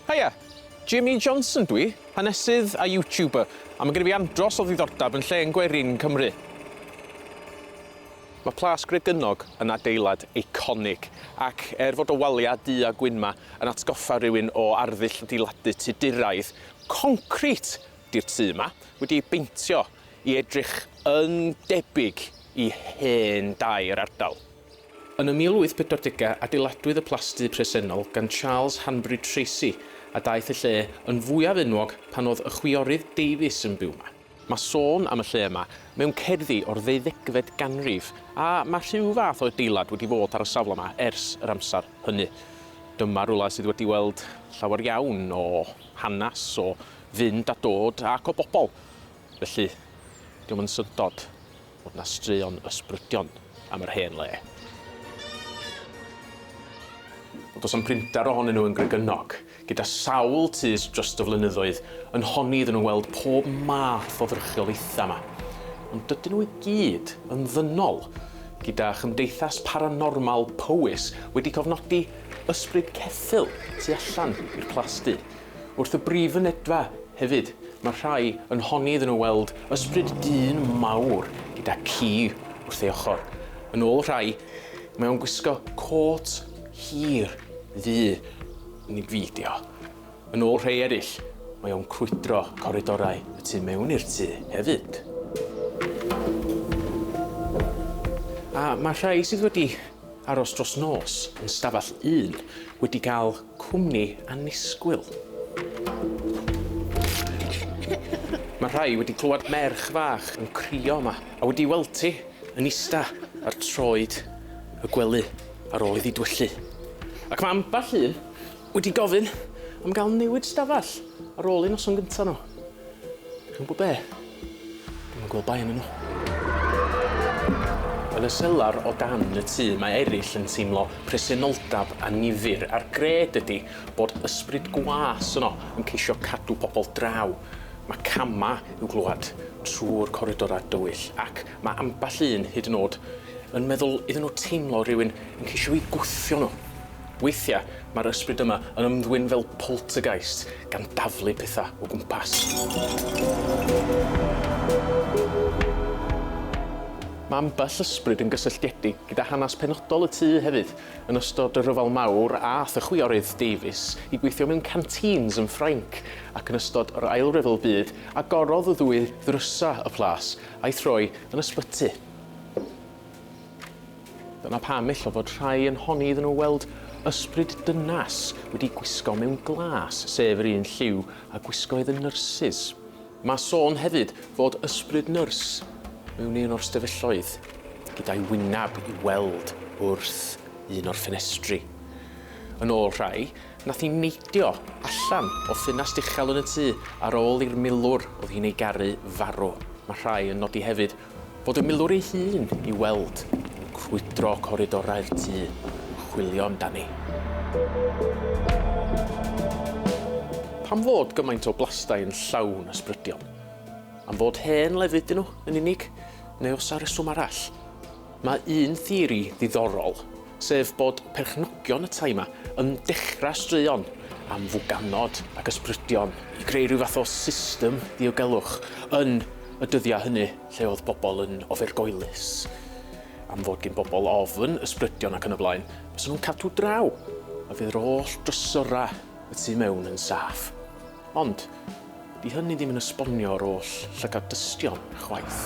Heia, Jimmy Johnson dwi, hanesydd a YouTuber, a mae gen i fi andros o ddiddordeb yn lle yn Gwerin, Cymru. Mae Plas Gregynog yn adeilad eiconig, ac fod o waliau du a gwyn ma yn atgoffa rhywun o arddull adeiladu tuduraidd, concrit di'r tŷ yma, wedi'i beintio i edrych yn debyg i hen dair ardal. Yn y 1840au, adeiladwyd y plasty presennol gan Charles Hanbury Tracy a daeth y lle yn fwyaf enwog pan oedd y chwiorydd Davies yn byw yma. Mae sôn am y lle yma mewn cerddi o'r 18fed ganrif a mae rhyw fath o adeilad wedi bod ar y safle yma ers yr amser hynny. Dyma rwla sydd wedi weld llawer iawn o hanes, o fynd a dod ac o bobl. Felly, diolch yn syndod bod yna straeon ysbrydion am yr hen le. Does am printer ohonyn nhw yn Gregynog, gyda sawl tys dros y flynyddoedd yn honni iddyn nhw weld pob math o ddyrchiolaethau yma. Ond dydyn nhw i gyd yn ddynol, gyda chymdeithas paranormal Powys wedi cofnodi ysbryd ceffyl tu allan i'r plasty. Wrth y brif fynedfa hefyd, mae rhai yn honni iddyn nhw weld ysbryd dyn mawr gyda ci wrth ei ochr. Yn ôl rhai, mae o'n gwisgo cot hir ddu yn ei fidio. Yn ôl rhai eraill, mae o'n crwydro coridorau y tu mewn i'r tŷ hefyd. A mae rhai sydd wedi aros dros nos yn stafell 1 wedi cael cwmni annisgwyl. Mae rhai wedi clywed merch fach yn crio yma a wedi weld ti yn ista ar troed y gwely ar ôl iddi dwyllu. Ac mae ambell un wedi gofyn am gael newid stafell ar ôl un noson gyntaf nhw. Chi'n gwybod be? Dwi'n gweld bai yn nhw. Yn y selar o dan y tŷ, mae eraill yn teimlo presenoldeb a nifyr a'r gred ydy bod ysbryd gwas yno yn ceisio cadw pobl draw. Mae cama i'w glwad trwy'r coridorau dywyll ac mae ambell un hyd yn oed yn meddwl iddyn nhw teimlo rhywun yn ceisio i gwthio nhw. Weithiau, mae'r ysbryd yma yn ymddwyn fel poltergeist gan daflu pethau o gwmpas. Mae ambell ysbryd yn gysylltiedig gyda hanes penodol y tŷ hefyd, yn ystod y rhyfel mawr a y chwiorydd Davies i gweithio mewn canteens yn Ffrainc ac yn ystod yr ail ryfel byd agorodd y ddwy ddrysa y Plas a'i throi yn ysbyty. Dyna pam illa fod rhai yn honni iddyn nhw weld ysbryd dynas wedi gwisgo mewn glas, sef yr un lliw a gwisgoedd y nyrsys. Mae sôn hefyd fod ysbryd nyrs mewn un o'r ystafelloedd gyda'i wynab i weld wrth un o'r ffenestri. Yn ôl rhai, nath hi neidio allan o ffenast uchel yn y tŷ ar ôl i'r milwr oedd hi'n ei garu farw. Mae rhai yn nodi hefyd fod y milwr ei hun i weld yn crwydro coridorau'r tŷ, chwilio amdani. Pam fod gymaint o blastau yn llawn ysbrydion? Am fod hen lefydd dyn nhw yn unig, neu os ar rheswm arall? Mae un theori ddiddorol, sef bod perchnogion y tai yma yn dechrau straeon am fwganod ac ysbrydion i greu rhyw fath o system dirgelwch yn y dyddiau hynny lle oedd bobl yn ofergoelus. Am fod gen bobl ofn ysbrydion ac yn y blaen, bys nhw'n cadw draw a fydd yr holl drysorau y tu mewn yn saff. Ond, di hynny ddim yn esbonio'r holl llygad dystion chwaith.